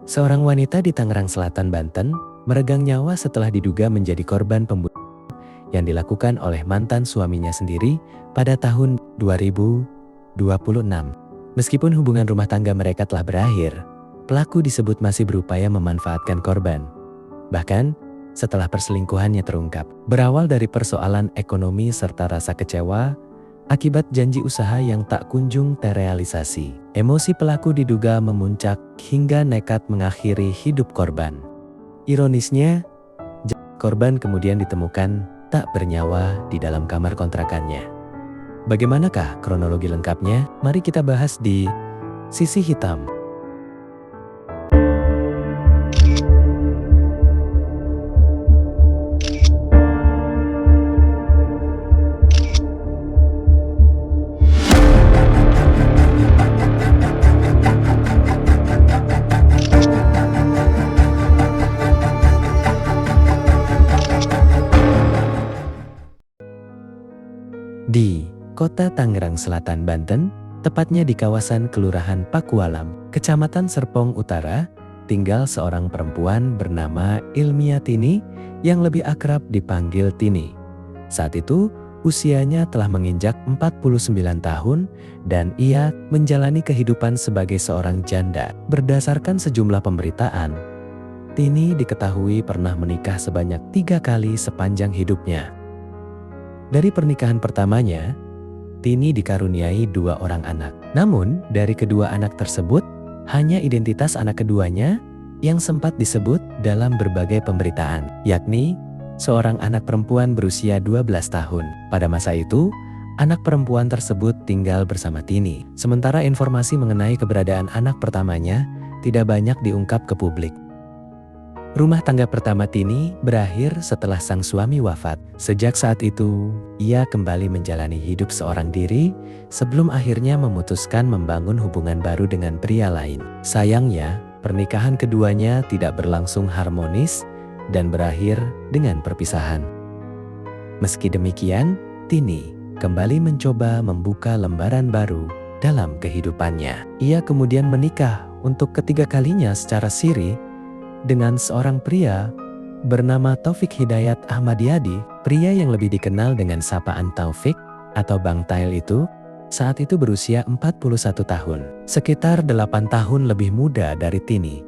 Seorang wanita di Tangerang Selatan, Banten, meregang nyawa setelah diduga menjadi korban pembunuhan yang dilakukan oleh mantan suaminya sendiri pada tahun 2026. Meskipun hubungan rumah tangga mereka telah berakhir, pelaku disebut masih berupaya memanfaatkan korban. Bahkan, setelah perselingkuhannya terungkap, berawal dari persoalan ekonomi serta rasa kecewa akibat janji usaha yang tak kunjung terrealisasi. Emosi pelaku diduga memuncak hingga nekat mengakhiri hidup korban. Ironisnya, korban kemudian ditemukan tak bernyawa di dalam kamar kontrakannya. Bagaimanakah kronologi lengkapnya? Mari kita bahas di Sisi Hitam. Di Kota Tangerang Selatan, Banten, tepatnya di kawasan Kelurahan Pakualam, Kecamatan Serpong Utara, tinggal seorang perempuan bernama Ilmia Tini yang lebih akrab dipanggil Tini. Saat itu, usianya telah menginjak 49 tahun dan ia menjalani kehidupan sebagai seorang janda. Berdasarkan sejumlah pemberitaan, Tini diketahui pernah menikah sebanyak 3 kali sepanjang hidupnya. Dari pernikahan pertamanya, Tini dikaruniai 2 orang anak. Namun, dari kedua anak tersebut, hanya identitas anak keduanya yang sempat disebut dalam berbagai pemberitaan, yakni seorang anak perempuan berusia 12 tahun. Pada masa itu, anak perempuan tersebut tinggal bersama Tini. Sementara informasi mengenai keberadaan anak pertamanya tidak banyak diungkap ke publik. Rumah tangga pertama Tini berakhir setelah sang suami wafat. Sejak saat itu, ia kembali menjalani hidup seorang diri sebelum akhirnya memutuskan membangun hubungan baru dengan pria lain. Sayangnya, pernikahan keduanya tidak berlangsung harmonis dan berakhir dengan perpisahan. Meski demikian, Tini kembali mencoba membuka lembaran baru dalam kehidupannya. Ia kemudian menikah untuk ketiga kalinya secara siri dengan seorang pria bernama Taufik Hidayat Ahmadiyadi. Pria yang lebih dikenal dengan sapaan Taufik atau Bang Tail itu saat itu berusia 41 tahun, sekitar 8 tahun lebih muda dari Tini.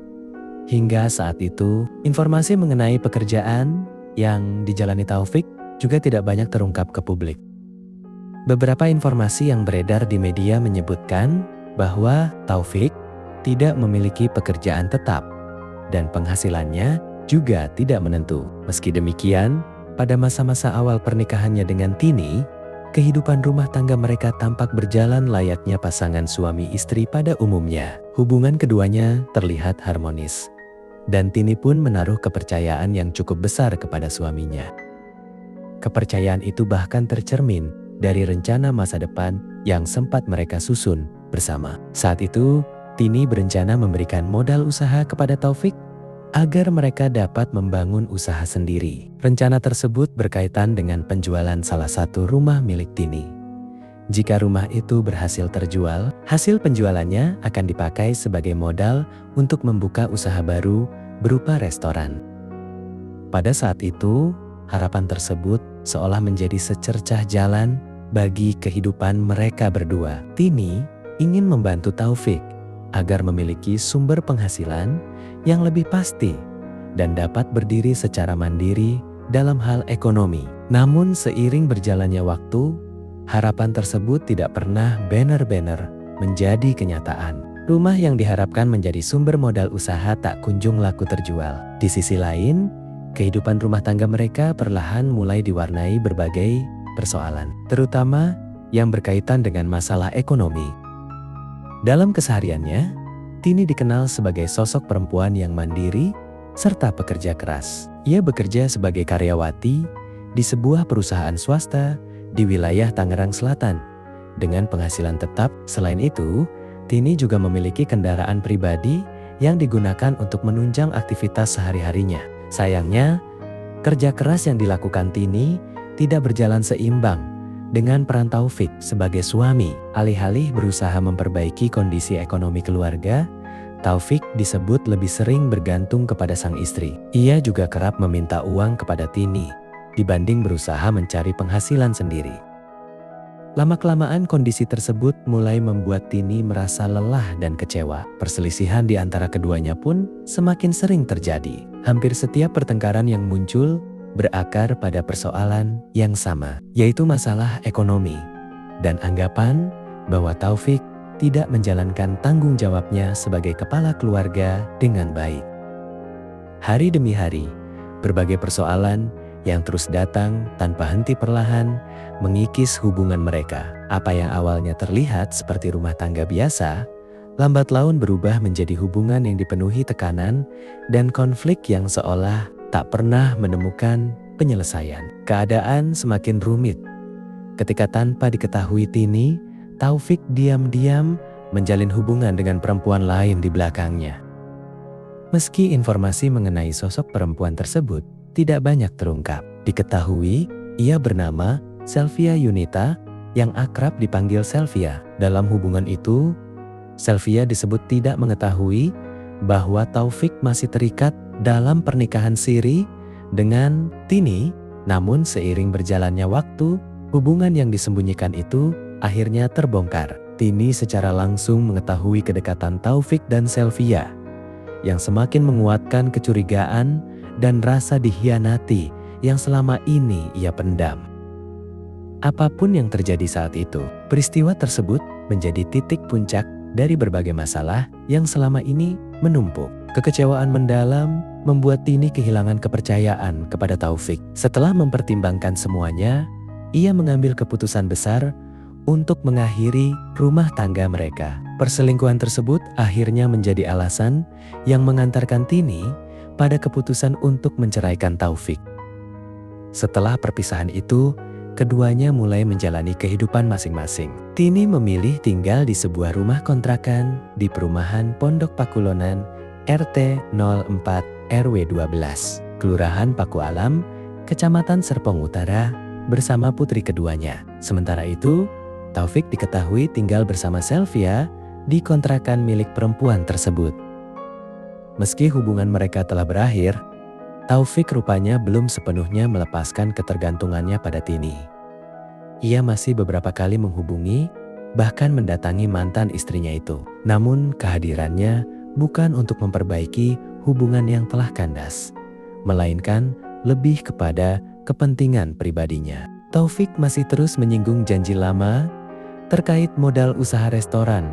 Hingga saat itu, informasi mengenai pekerjaan yang dijalani Taufik juga tidak banyak terungkap ke publik. Beberapa informasi yang beredar di media menyebutkan bahwa Taufik tidak memiliki pekerjaan tetap dan penghasilannya juga tidak menentu. Meski demikian, pada masa-masa awal pernikahannya dengan Tini, kehidupan rumah tangga mereka tampak berjalan layaknya pasangan suami istri pada umumnya. Hubungan keduanya terlihat harmonis, dan Tini pun menaruh kepercayaan yang cukup besar kepada suaminya. Kepercayaan itu bahkan tercermin dari rencana masa depan yang sempat mereka susun bersama. Saat itu, Tini berencana memberikan modal usaha kepada Taufik agar mereka dapat membangun usaha sendiri. Rencana tersebut berkaitan dengan penjualan salah satu rumah milik Tini. Jika rumah itu berhasil terjual, hasil penjualannya akan dipakai sebagai modal untuk membuka usaha baru berupa restoran. Pada saat itu, harapan tersebut seolah menjadi secercah jalan bagi kehidupan mereka berdua. Tini ingin membantu Taufik agar memiliki sumber penghasilan yang lebih pasti dan dapat berdiri secara mandiri dalam hal ekonomi. Namun seiring berjalannya waktu, harapan tersebut tidak pernah benar-benar menjadi kenyataan. Rumah yang diharapkan menjadi sumber modal usaha tak kunjung laku terjual. Di sisi lain, kehidupan rumah tangga mereka perlahan mulai diwarnai berbagai persoalan, terutama yang berkaitan dengan masalah ekonomi. Dalam kesehariannya, Tini dikenal sebagai sosok perempuan yang mandiri serta pekerja keras. Ia bekerja sebagai karyawati di sebuah perusahaan swasta di wilayah Tangerang Selatan dengan penghasilan tetap. Selain itu, Tini juga memiliki kendaraan pribadi yang digunakan untuk menunjang aktivitas sehari-harinya. Sayangnya, kerja keras yang dilakukan Tini tidak berjalan seimbang dengan peran Taufik sebagai suami. Alih-alih berusaha memperbaiki kondisi ekonomi keluarga, Taufik disebut lebih sering bergantung kepada sang istri. Ia juga kerap meminta uang kepada Tini dibanding berusaha mencari penghasilan sendiri. Lama-kelamaan kondisi tersebut mulai membuat Tini merasa lelah dan kecewa. Perselisihan di antara keduanya pun semakin sering terjadi. Hampir setiap pertengkaran yang muncul berakar pada persoalan yang sama, yaitu masalah ekonomi dan anggapan bahwa Taufik tidak menjalankan tanggung jawabnya sebagai kepala keluarga dengan baik. Hari demi hari, berbagai persoalan yang terus datang tanpa henti perlahan mengikis hubungan mereka. Apa yang awalnya terlihat seperti rumah tangga biasa, lambat laun berubah menjadi hubungan yang dipenuhi tekanan dan konflik yang seolah tak pernah menemukan penyelesaian. Keadaan semakin rumit ketika tanpa diketahui Tini, Taufik diam-diam menjalin hubungan dengan perempuan lain di belakangnya. Meski informasi mengenai sosok perempuan tersebut tidak banyak terungkap, diketahui ia bernama Selvia Yunita yang akrab dipanggil Selvia. Dalam hubungan itu, Selvia disebut tidak mengetahui bahwa Taufik masih terikat dalam pernikahan siri dengan Tini. Namun seiring berjalannya waktu, hubungan yang disembunyikan itu akhirnya terbongkar. Tini secara langsung mengetahui kedekatan Taufik dan Selvia, yang semakin menguatkan kecurigaan dan rasa dikhianati yang selama ini ia pendam. Apapun yang terjadi saat itu, peristiwa tersebut menjadi titik puncak dari berbagai masalah yang selama ini menumpuk. Kekecewaan mendalam membuat Tini kehilangan kepercayaan kepada Taufik. Setelah mempertimbangkan semuanya, ia mengambil keputusan besar untuk mengakhiri rumah tangga mereka. Perselingkuhan tersebut akhirnya menjadi alasan yang mengantarkan Tini pada keputusan untuk menceraikan Taufik. Setelah perpisahan itu, keduanya mulai menjalani kehidupan masing-masing. Tini memilih tinggal di sebuah rumah kontrakan di perumahan Pondok Pakulonan, RT 04 RW 12, Kelurahan Paku Alam, Kecamatan Serpong Utara, bersama putri keduanya. Sementara itu, Taufik diketahui tinggal bersama Selvia di kontrakan milik perempuan tersebut. Meski hubungan mereka telah berakhir, Taufik rupanya belum sepenuhnya melepaskan ketergantungannya pada Tini. Ia masih beberapa kali menghubungi, bahkan mendatangi mantan istrinya itu. Namun kehadirannya bukan untuk memperbaiki hubungan yang telah kandas, melainkan lebih kepada kepentingan pribadinya. Taufik masih terus menyinggung janji lama terkait modal usaha restoran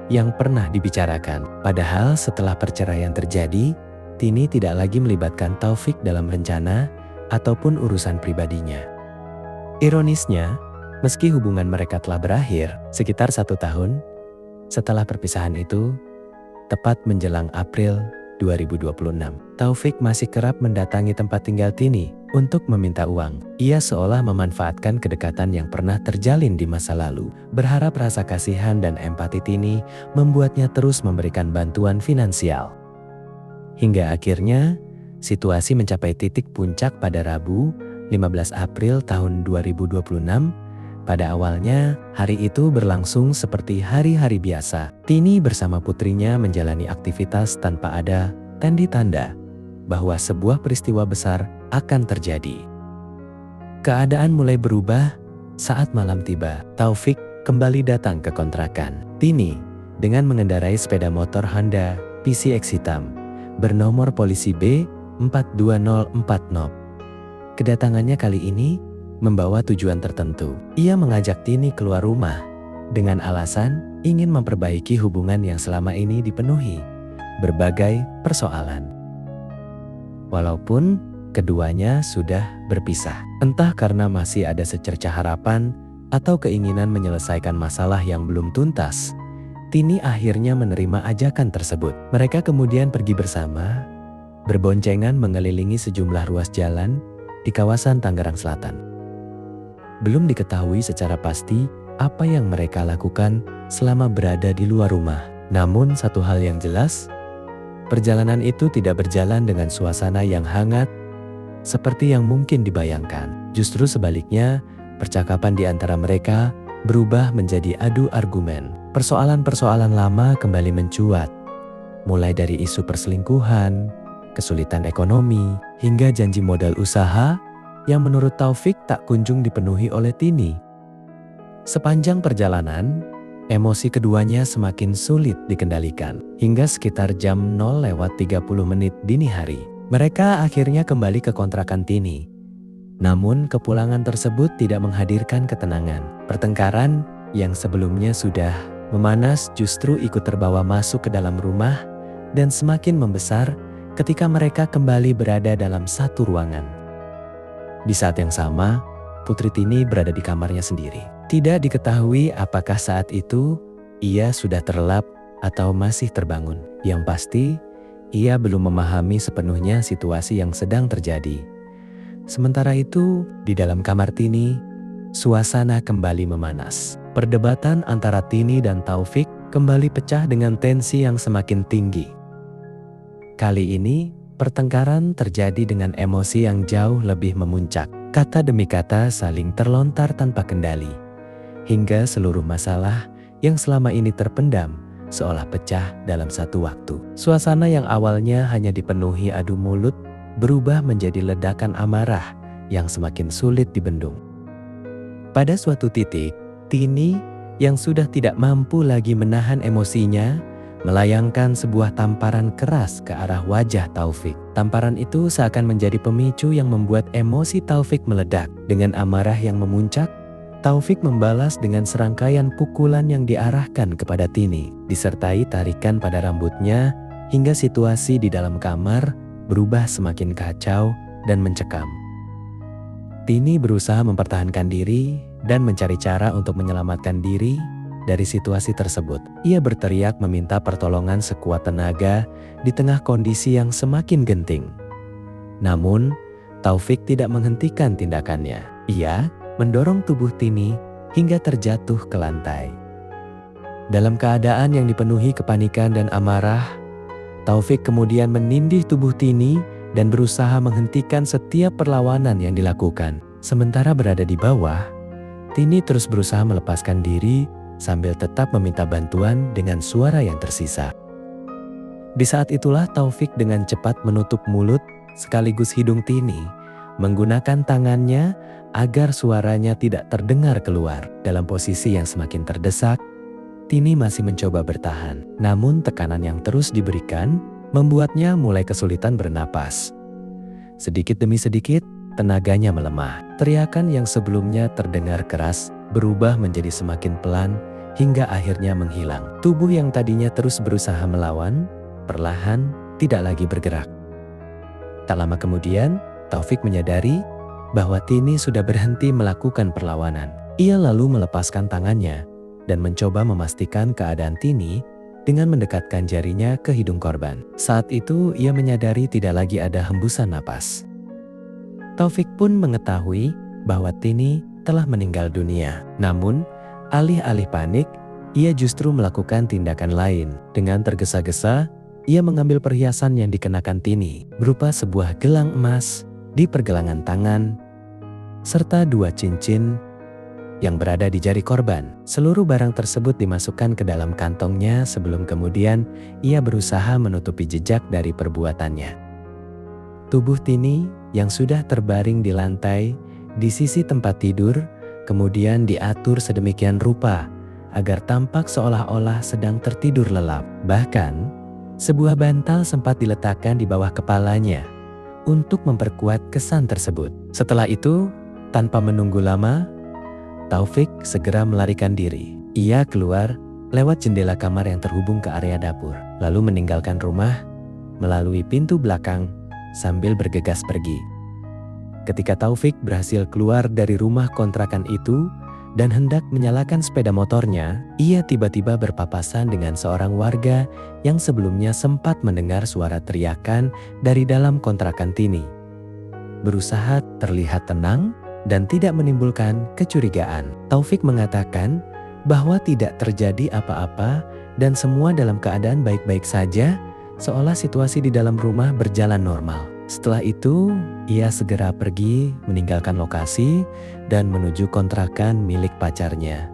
yang pernah dibicarakan. Padahal setelah perceraian terjadi, Tini tidak lagi melibatkan Taufik dalam rencana ataupun urusan pribadinya. Ironisnya, meski hubungan mereka telah berakhir sekitar 1 tahun setelah perpisahan itu, tepat menjelang April 2026, Taufik masih kerap mendatangi tempat tinggal Tini untuk meminta uang. Ia seolah memanfaatkan kedekatan yang pernah terjalin di masa lalu, berharap rasa kasihan dan empati Tini membuatnya terus memberikan bantuan finansial. Hingga akhirnya, situasi mencapai titik puncak pada Rabu, 15 April tahun 2026. Pada awalnya, hari itu berlangsung seperti hari-hari biasa. Tini bersama putrinya menjalani aktivitas tanpa ada tanda bahwa sebuah peristiwa besar akan terjadi. Keadaan mulai berubah saat malam tiba. Taufik kembali datang ke kontrakan. Tini dengan mengendarai sepeda motor Honda PCX hitam bernomor polisi B42040. Kedatangannya kali ini membawa tujuan tertentu. Ia mengajak Tini keluar rumah dengan alasan ingin memperbaiki hubungan yang selama ini dipenuhi berbagai persoalan. Walaupun keduanya sudah berpisah, entah karena masih ada secercah harapan atau keinginan menyelesaikan masalah yang belum tuntas, Tini akhirnya menerima ajakan tersebut. Mereka kemudian pergi bersama, berboncengan mengelilingi sejumlah ruas jalan di kawasan Tangerang Selatan. Belum diketahui secara pasti apa yang mereka lakukan selama berada di luar rumah. Namun satu hal yang jelas, perjalanan itu tidak berjalan dengan suasana yang hangat seperti yang mungkin dibayangkan. Justru sebaliknya, percakapan di antara mereka berubah menjadi adu argumen. Persoalan-persoalan lama kembali mencuat, mulai dari isu perselingkuhan, kesulitan ekonomi, hingga janji modal usaha yang menurut Taufik tak kunjung dipenuhi oleh Tini. Sepanjang perjalanan, emosi keduanya semakin sulit dikendalikan. Hingga sekitar jam 0:30 dini hari, mereka akhirnya kembali ke kontrakan Tini. Namun kepulangan tersebut tidak menghadirkan ketenangan. Pertengkaran yang sebelumnya sudah memanas justru ikut terbawa masuk ke dalam rumah dan semakin membesar ketika mereka kembali berada dalam satu ruangan. Di saat yang sama, Putri Tini berada di kamarnya sendiri. Tidak diketahui apakah saat itu ia sudah terlelap atau masih terbangun. Yang pasti, ia belum memahami sepenuhnya situasi yang sedang terjadi. Sementara itu, di dalam kamar Tini, suasana kembali memanas. Perdebatan antara Tini dan Taufik kembali pecah dengan tensi yang semakin tinggi. Kali ini, pertengkaran terjadi dengan emosi yang jauh lebih memuncak. Kata demi kata saling terlontar tanpa kendali, hingga seluruh masalah yang selama ini terpendam seolah pecah dalam satu waktu. Suasana yang awalnya hanya dipenuhi adu mulut berubah menjadi ledakan amarah yang semakin sulit dibendung. Pada suatu titik, Tini yang sudah tidak mampu lagi menahan emosinya melayangkan sebuah tamparan keras ke arah wajah Taufik. Tamparan itu seakan menjadi pemicu yang membuat emosi Taufik meledak. Dengan amarah yang memuncak, Taufik membalas dengan serangkaian pukulan yang diarahkan kepada Tini, disertai tarikan pada rambutnya hingga situasi di dalam kamar berubah semakin kacau dan mencekam. Tini berusaha mempertahankan diri dan mencari cara untuk menyelamatkan diri dari situasi tersebut. Ia berteriak meminta pertolongan sekuat tenaga di tengah kondisi yang semakin genting. Namun, Taufik tidak menghentikan tindakannya. Ia mendorong tubuh Tini hingga terjatuh ke lantai. Dalam keadaan yang dipenuhi kepanikan dan amarah, Taufik kemudian menindih tubuh Tini dan berusaha menghentikan setiap perlawanan yang dilakukan. Sementara berada di bawah, Tini terus berusaha melepaskan diri sambil tetap meminta bantuan dengan suara yang tersisa. Di saat itulah Taufik dengan cepat menutup mulut sekaligus hidung Tini, menggunakan tangannya agar suaranya tidak terdengar keluar. Dalam posisi yang semakin terdesak, Tini masih mencoba bertahan. Namun tekanan yang terus diberikan membuatnya mulai kesulitan bernapas. Sedikit demi sedikit, tenaganya melemah. Teriakan yang sebelumnya terdengar keras berubah menjadi semakin pelan hingga akhirnya menghilang. Tubuh yang tadinya terus berusaha melawan, perlahan tidak lagi bergerak. Tak lama kemudian, Taufik menyadari bahwa Tini sudah berhenti melakukan perlawanan. Ia lalu melepaskan tangannya dan mencoba memastikan keadaan Tini dengan mendekatkan jarinya ke hidung korban. Saat itu ia menyadari tidak lagi ada hembusan napas. Taufik pun mengetahui bahwa Tini telah meninggal dunia. Namun, alih-alih panik, ia justru melakukan tindakan lain. Dengan tergesa-gesa, ia mengambil perhiasan yang dikenakan Tini, berupa sebuah gelang emas di pergelangan tangan, serta 2 cincin yang berada di jari korban. Seluruh barang tersebut dimasukkan ke dalam kantongnya sebelum kemudian ia berusaha menutupi jejak dari perbuatannya. Tubuh Tini yang sudah terbaring di lantai di sisi tempat tidur, kemudian diatur sedemikian rupa agar tampak seolah-olah sedang tertidur lelap. Bahkan, sebuah bantal sempat diletakkan di bawah kepalanya untuk memperkuat kesan tersebut. Setelah itu, tanpa menunggu lama, Taufik segera melarikan diri. Ia keluar lewat jendela kamar yang terhubung ke area dapur, lalu meninggalkan rumah melalui pintu belakang sambil bergegas pergi. Ketika Taufik berhasil keluar dari rumah kontrakan itu dan hendak menyalakan sepeda motornya, ia tiba-tiba berpapasan dengan seorang warga yang sebelumnya sempat mendengar suara teriakan dari dalam kontrakan Tini. Berusaha terlihat tenang dan tidak menimbulkan kecurigaan, Taufik mengatakan bahwa tidak terjadi apa-apa dan semua dalam keadaan baik-baik saja, seolah situasi di dalam rumah berjalan normal. Setelah itu, ia segera pergi meninggalkan lokasi dan menuju kontrakan milik pacarnya,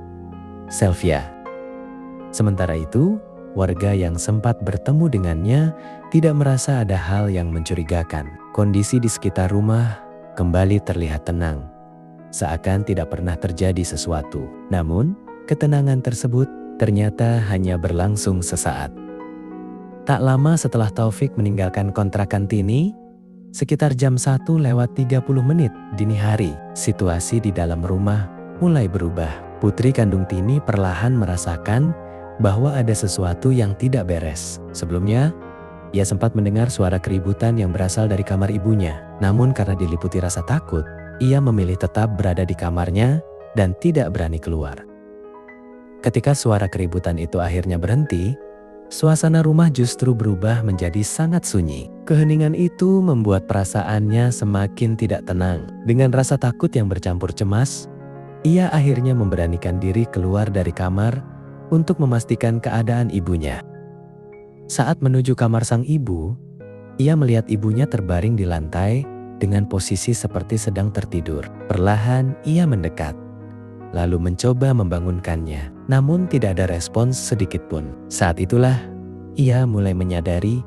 Selvia. Sementara itu, Warga yang sempat bertemu dengannya tidak merasa ada hal yang mencurigakan. Kondisi di sekitar rumah kembali terlihat tenang, seakan tidak pernah terjadi sesuatu. Namun, ketenangan tersebut ternyata hanya berlangsung sesaat. Tak lama setelah Taufik meninggalkan kontrakan Tini, sekitar jam 1:30 dini hari, situasi di dalam rumah mulai berubah. Putri kandung Tini perlahan merasakan bahwa ada sesuatu yang tidak beres. Sebelumnya, ia sempat mendengar suara keributan yang berasal dari kamar ibunya. Namun karena diliputi rasa takut, ia memilih tetap berada di kamarnya dan tidak berani keluar. Ketika suara keributan itu akhirnya berhenti, suasana rumah justru berubah menjadi sangat sunyi. Keheningan itu membuat perasaannya semakin tidak tenang. Dengan rasa takut yang bercampur cemas, ia akhirnya memberanikan diri keluar dari kamar untuk memastikan keadaan ibunya. Saat menuju kamar sang ibu, ia melihat ibunya terbaring di lantai dengan posisi seperti sedang tertidur. Perlahan ia mendekat, lalu mencoba membangunkannya. Namun tidak ada respons sedikit pun. Saat itulah ia mulai menyadari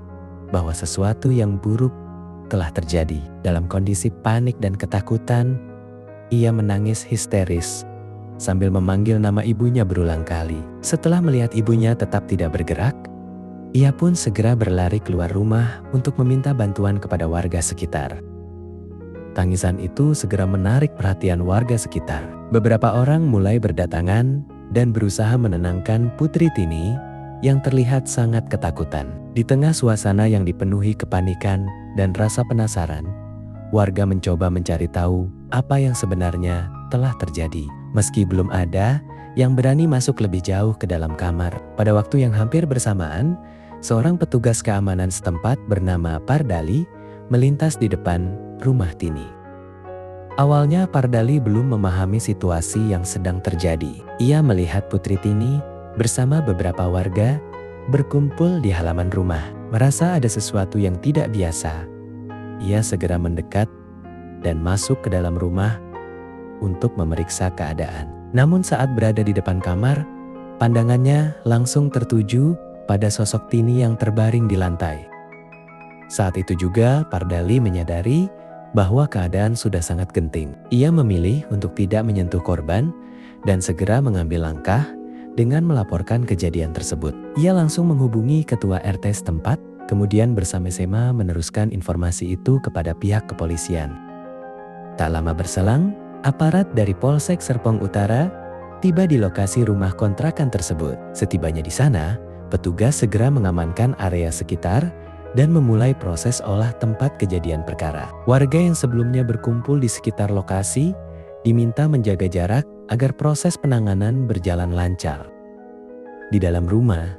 bahwa sesuatu yang buruk telah terjadi. Dalam kondisi panik dan ketakutan, ia menangis histeris sambil memanggil nama ibunya berulang kali. Setelah melihat ibunya tetap tidak bergerak, ia pun segera berlari keluar rumah untuk meminta bantuan kepada warga sekitar. Tangisan itu segera menarik perhatian warga sekitar. Beberapa orang mulai berdatangan dan berusaha menenangkan Putri Tini yang terlihat sangat ketakutan. Di tengah suasana yang dipenuhi kepanikan dan rasa penasaran, warga mencoba mencari tahu apa yang sebenarnya telah terjadi. Meski belum ada yang berani masuk lebih jauh ke dalam kamar. Pada waktu yang hampir bersamaan, seorang petugas keamanan setempat bernama Pardali melintas di depan rumah Tini. Awalnya Pardali belum memahami situasi yang sedang terjadi. Ia melihat Putri Tini bersama beberapa warga berkumpul di halaman rumah. Merasa ada sesuatu yang tidak biasa, ia segera mendekat dan masuk ke dalam rumah untuk memeriksa keadaan. Namun saat berada di depan kamar, pandangannya langsung tertuju pada sosok Tini yang terbaring di lantai. Saat itu juga Pardali menyadari bahwa keadaan sudah sangat genting. Ia memilih untuk tidak menyentuh korban dan segera mengambil langkah dengan melaporkan kejadian tersebut. Ia langsung menghubungi ketua RT setempat, kemudian bersama-sama meneruskan informasi itu kepada pihak kepolisian. Tak lama berselang, aparat dari Polsek Serpong Utara tiba di lokasi rumah kontrakan tersebut. Setibanya di sana, petugas segera mengamankan area sekitar dan memulai proses olah tempat kejadian perkara. Warga yang sebelumnya berkumpul di sekitar lokasi diminta menjaga jarak agar proses penanganan berjalan lancar. Di dalam rumah,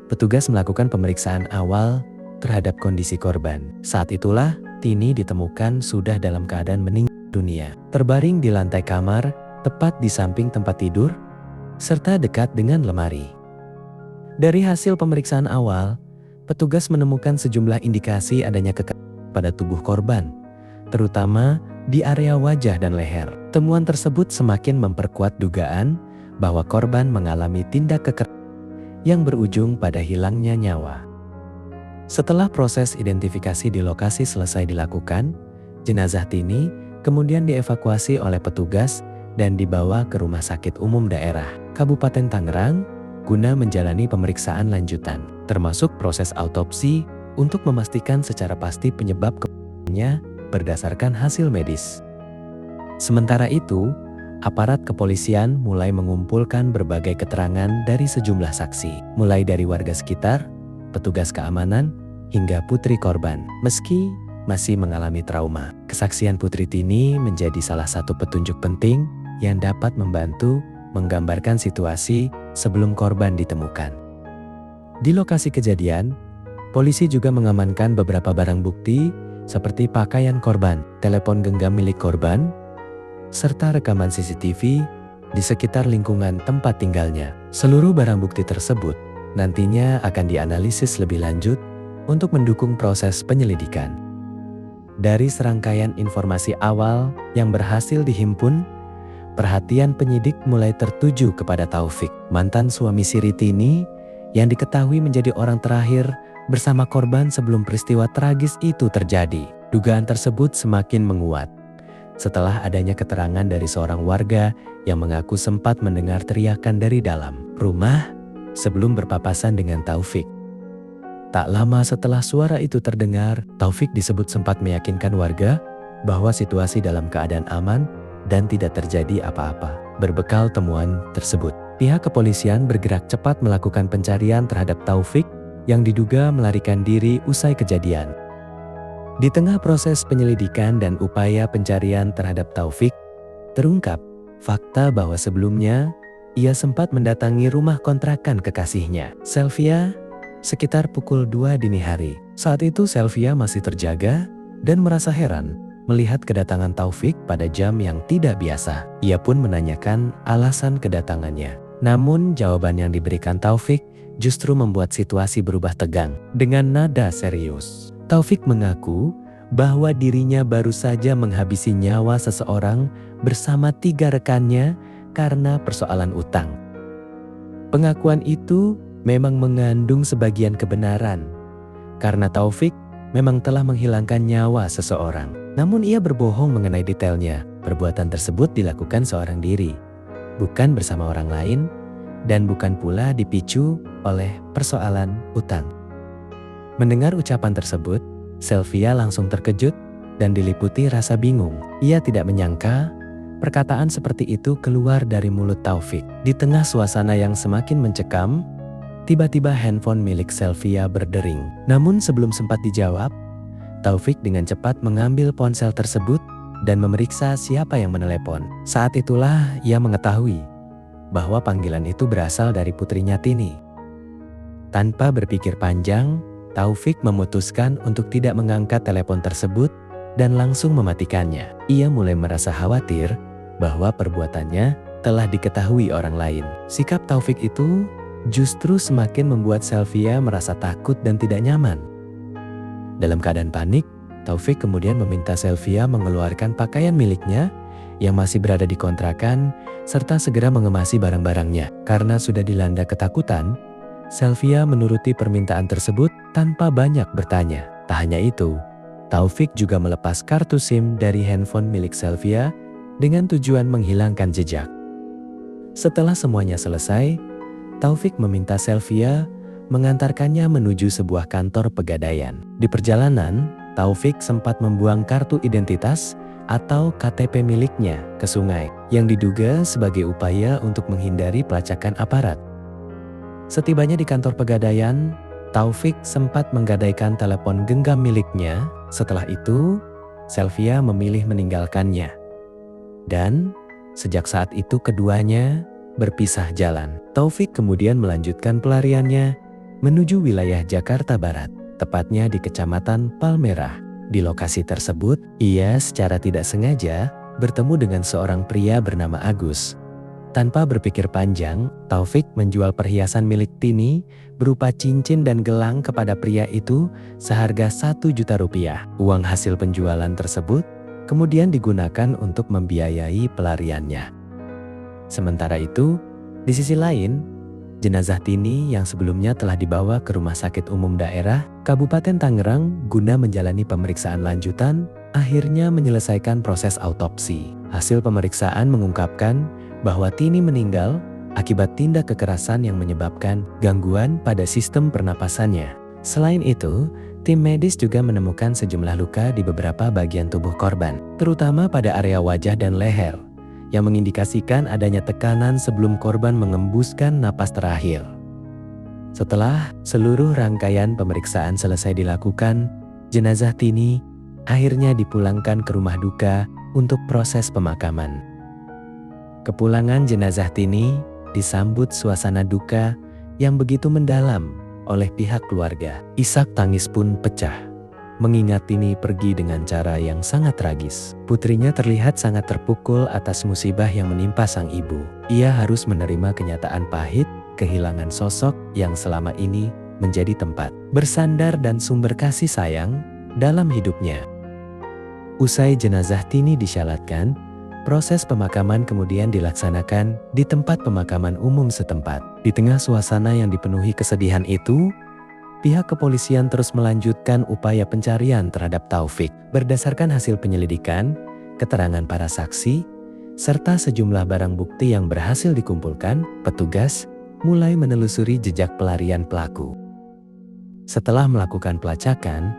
petugas melakukan pemeriksaan awal terhadap kondisi korban. Saat itulah Tini ditemukan sudah dalam keadaan meninggal dunia, terbaring di lantai kamar, tepat di samping tempat tidur, serta dekat dengan lemari. Dari hasil pemeriksaan awal, petugas menemukan sejumlah indikasi adanya kekerasan pada tubuh korban, terutama di area wajah dan leher. Temuan tersebut semakin memperkuat dugaan bahwa korban mengalami tindak kekerasan yang berujung pada hilangnya nyawa. Setelah proses identifikasi di lokasi selesai dilakukan, jenazah Tini kemudian dievakuasi oleh petugas dan dibawa ke Rumah Sakit Umum Daerah Kabupaten Tangerang guna menjalani pemeriksaan lanjutan, termasuk proses autopsi untuk memastikan secara pasti penyebab kematiannya berdasarkan hasil medis. Sementara itu, aparat kepolisian mulai mengumpulkan berbagai keterangan dari sejumlah saksi, mulai dari warga sekitar, petugas keamanan, hingga putri korban. Meski masih mengalami trauma, kesaksian Putri Tini menjadi salah satu petunjuk penting yang dapat membantu menggambarkan situasi sebelum korban ditemukan. Di lokasi kejadian, polisi juga mengamankan beberapa barang bukti seperti pakaian korban, telepon genggam milik korban, serta rekaman CCTV di sekitar lingkungan tempat tinggalnya. Seluruh barang bukti tersebut nantinya akan dianalisis lebih lanjut untuk mendukung proses penyelidikan. Dari serangkaian informasi awal yang berhasil dihimpun, perhatian penyidik mulai tertuju kepada Taufik, mantan suami Siri Tini yang diketahui menjadi orang terakhir bersama korban sebelum peristiwa tragis itu terjadi. Dugaan tersebut semakin menguat setelah adanya keterangan dari seorang warga yang mengaku sempat mendengar teriakan dari dalam rumah sebelum berpapasan dengan Taufik. Tak lama setelah suara itu terdengar, Taufik disebut sempat meyakinkan warga bahwa situasi dalam keadaan aman dan tidak terjadi apa-apa. Berbekal temuan tersebut, pihak kepolisian bergerak cepat melakukan pencarian terhadap Taufik yang diduga melarikan diri usai kejadian. Di tengah proses penyelidikan dan upaya pencarian terhadap Taufik, terungkap fakta bahwa sebelumnya ia sempat mendatangi rumah kontrakan kekasihnya, Selvia, sekitar pukul 2 dini hari. Saat itu Selvia masih terjaga dan merasa heran melihat kedatangan Taufik pada jam yang tidak biasa. Ia pun menanyakan alasan kedatangannya. Namun jawaban yang diberikan Taufik justru membuat situasi berubah tegang. Dengan nada serius, Taufik mengaku bahwa dirinya baru saja menghabisi nyawa seseorang bersama 3 rekannya karena persoalan utang. Pengakuan itu memang mengandung sebagian kebenaran, karena Taufik memang telah menghilangkan nyawa seseorang. Namun ia berbohong mengenai detailnya. Perbuatan tersebut dilakukan seorang diri, bukan bersama orang lain, dan bukan pula dipicu oleh persoalan utang. Mendengar ucapan tersebut, Selvia langsung terkejut dan diliputi rasa bingung. Ia tidak menyangka perkataan seperti itu keluar dari mulut Taufik. Di tengah suasana yang semakin mencekam, tiba-tiba handphone milik Selvia berdering. Namun sebelum sempat dijawab, Taufik dengan cepat mengambil ponsel tersebut dan memeriksa siapa yang menelepon. Saat itulah ia mengetahui bahwa panggilan itu berasal dari putrinya Tini. Tanpa berpikir panjang, Taufik memutuskan untuk tidak mengangkat telepon tersebut dan langsung mematikannya. Ia mulai merasa khawatir bahwa perbuatannya telah diketahui orang lain. Sikap Taufik itu justru semakin membuat Selvia merasa takut dan tidak nyaman. Dalam keadaan panik, Taufik kemudian meminta Selvia mengeluarkan pakaian miliknya yang masih berada di kontrakan serta segera mengemasi barang-barangnya. Karena sudah dilanda ketakutan, Selvia menuruti permintaan tersebut tanpa banyak bertanya. Tak hanya itu, Taufik juga melepas kartu SIM dari handphone milik Selvia dengan tujuan menghilangkan jejak. Setelah semuanya selesai, Taufik meminta Selvia mengantarkannya menuju sebuah kantor pegadaian. Di perjalanan, Taufik sempat membuang kartu identitas atau KTP miliknya ke sungai yang diduga sebagai upaya untuk menghindari pelacakan aparat. Setibanya di kantor pegadaian, Taufik sempat menggadaikan telepon genggam miliknya. Setelah itu, Selvia memilih meninggalkannya. Dan sejak saat itu keduanya berpisah jalan. Taufik kemudian melanjutkan pelariannya menuju wilayah Jakarta Barat, tepatnya di Kecamatan Palmerah. Di lokasi tersebut, ia secara tidak sengaja bertemu dengan seorang pria bernama Agus. Tanpa berpikir panjang, Taufik menjual perhiasan milik Tini berupa cincin dan gelang kepada pria itu seharga 1 juta rupiah. Uang hasil penjualan tersebut kemudian digunakan untuk membiayai pelariannya. Sementara itu, di sisi lain, jenazah Tini yang sebelumnya telah dibawa ke Rumah Sakit Umum Daerah Kabupaten Tangerang guna menjalani pemeriksaan lanjutan, akhirnya menyelesaikan proses autopsi. Hasil pemeriksaan mengungkapkan bahwa Tini meninggal akibat tindak kekerasan yang menyebabkan gangguan pada sistem pernapasannya. Selain itu, tim medis juga menemukan sejumlah luka di beberapa bagian tubuh korban, terutama pada area wajah dan leher, yang mengindikasikan adanya tekanan sebelum korban mengembuskan napas terakhir. Setelah seluruh rangkaian pemeriksaan selesai dilakukan, jenazah Tini akhirnya dipulangkan ke rumah duka untuk proses pemakaman. Kepulangan jenazah Tini disambut suasana duka yang begitu mendalam oleh pihak keluarga. Isak tangis pun pecah mengingat Tini pergi dengan cara yang sangat tragis. Putrinya terlihat sangat terpukul atas musibah yang menimpa sang ibu. Ia harus menerima kenyataan pahit, kehilangan sosok yang selama ini menjadi tempat bersandar dan sumber kasih sayang dalam hidupnya. Usai jenazah Tini disyalatkan, Proses pemakaman kemudian dilaksanakan di tempat pemakaman umum setempat. Di tengah suasana yang dipenuhi kesedihan itu, pihak kepolisian terus melanjutkan upaya pencarian terhadap Taufik. Berdasarkan hasil penyelidikan, keterangan para saksi, serta sejumlah barang bukti yang berhasil dikumpulkan, petugas mulai menelusuri jejak pelarian pelaku. Setelah melakukan pelacakan,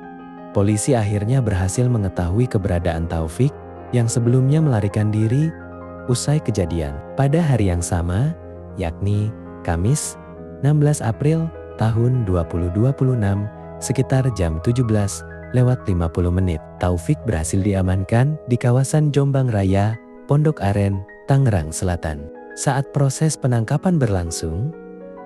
polisi akhirnya berhasil mengetahui keberadaan Taufik yang sebelumnya melarikan diri usai kejadian. Pada hari yang sama, yakni Kamis 16 April tahun 2026, sekitar jam 17:50, Taufik berhasil diamankan di kawasan Jombang Raya, Pondok Aren, Tangerang Selatan. Saat proses penangkapan berlangsung,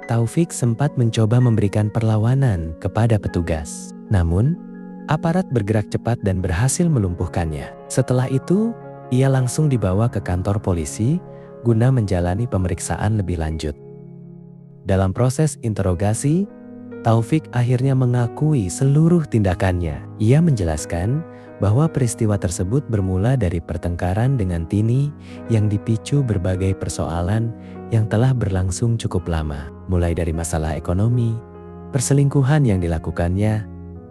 Taufik sempat mencoba memberikan perlawanan kepada petugas. Namun, aparat bergerak cepat dan berhasil melumpuhkannya. Setelah itu, ia langsung dibawa ke kantor polisi guna menjalani pemeriksaan lebih lanjut. Dalam proses interogasi, Taufik akhirnya mengakui seluruh tindakannya. Ia menjelaskan bahwa peristiwa tersebut bermula dari pertengkaran dengan Tini yang dipicu berbagai persoalan yang telah berlangsung cukup lama, mulai dari masalah ekonomi, perselingkuhan yang dilakukannya,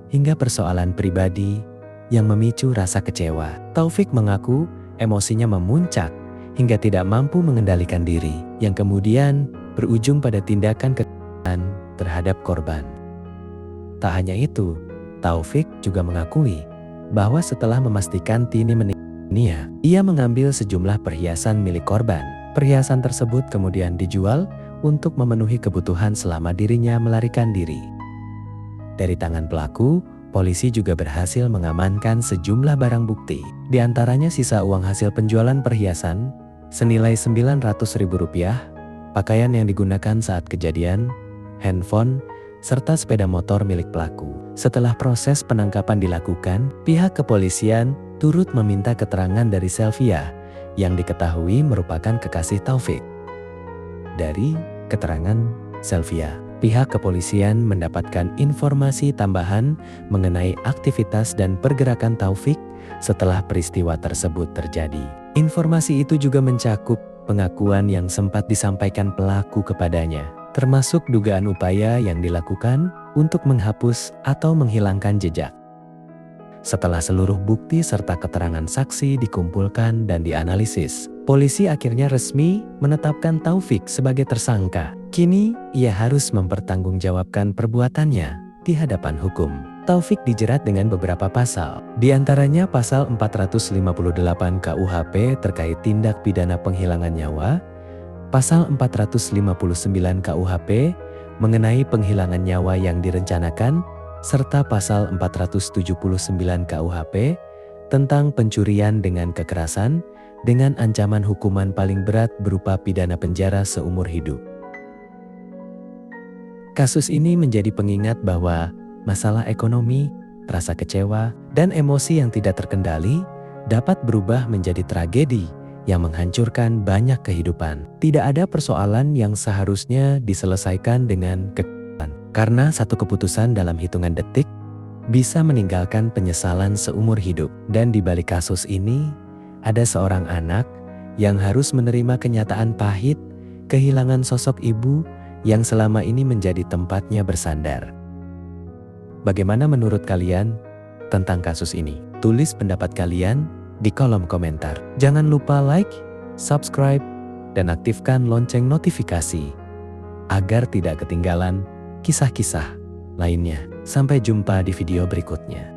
hingga persoalan pribadi yang memicu rasa kecewa. Taufik mengaku emosinya memuncak hingga tidak mampu mengendalikan diri, yang kemudian berujung pada tindakan kekerasan terhadap korban. Tak hanya itu, Taufik juga mengakui bahwa setelah memastikan Tini meninggal dunia, ia mengambil sejumlah perhiasan milik korban. Perhiasan tersebut kemudian dijual untuk memenuhi kebutuhan selama dirinya melarikan diri. Dari tangan pelaku, polisi juga berhasil mengamankan sejumlah barang bukti. Di antaranya sisa uang hasil penjualan perhiasan senilai Rp900.000, pakaian yang digunakan saat kejadian, handphone, serta sepeda motor milik pelaku. Setelah proses penangkapan dilakukan, pihak kepolisian turut meminta keterangan dari Selvia yang diketahui merupakan kekasih Taufik. Dari keterangan Selvia, pihak kepolisian mendapatkan informasi tambahan mengenai aktivitas dan pergerakan Taufik setelah peristiwa tersebut terjadi. Informasi itu juga mencakup pengakuan yang sempat disampaikan pelaku kepadanya, termasuk dugaan upaya yang dilakukan untuk menghapus atau menghilangkan jejak. Setelah seluruh bukti serta keterangan saksi dikumpulkan dan dianalisis, polisi akhirnya resmi menetapkan Taufik sebagai tersangka. Kini, ia harus mempertanggungjawabkan perbuatannya di hadapan hukum. Taufik dijerat dengan beberapa pasal, di antaranya pasal 458 KUHP terkait tindak pidana penghilangan nyawa, pasal 459 KUHP mengenai penghilangan nyawa yang direncanakan, serta pasal 479 KUHP tentang pencurian dengan kekerasan dengan ancaman hukuman paling berat berupa pidana penjara seumur hidup. Kasus ini menjadi pengingat bahwa masalah ekonomi, rasa kecewa, dan emosi yang tidak terkendali dapat berubah menjadi tragedi yang menghancurkan banyak kehidupan. Tidak ada persoalan yang seharusnya diselesaikan dengan kekerasan, karena satu keputusan dalam hitungan detik bisa meninggalkan penyesalan seumur hidup. Dan di balik kasus ini, ada seorang anak yang harus menerima kenyataan pahit, kehilangan sosok ibu yang selama ini menjadi tempatnya bersandar. Bagaimana menurut kalian tentang kasus ini? Tulis pendapat kalian di kolom komentar. Jangan lupa like, subscribe, dan aktifkan lonceng notifikasi agar tidak ketinggalan kisah-kisah lainnya. Sampai jumpa di video berikutnya.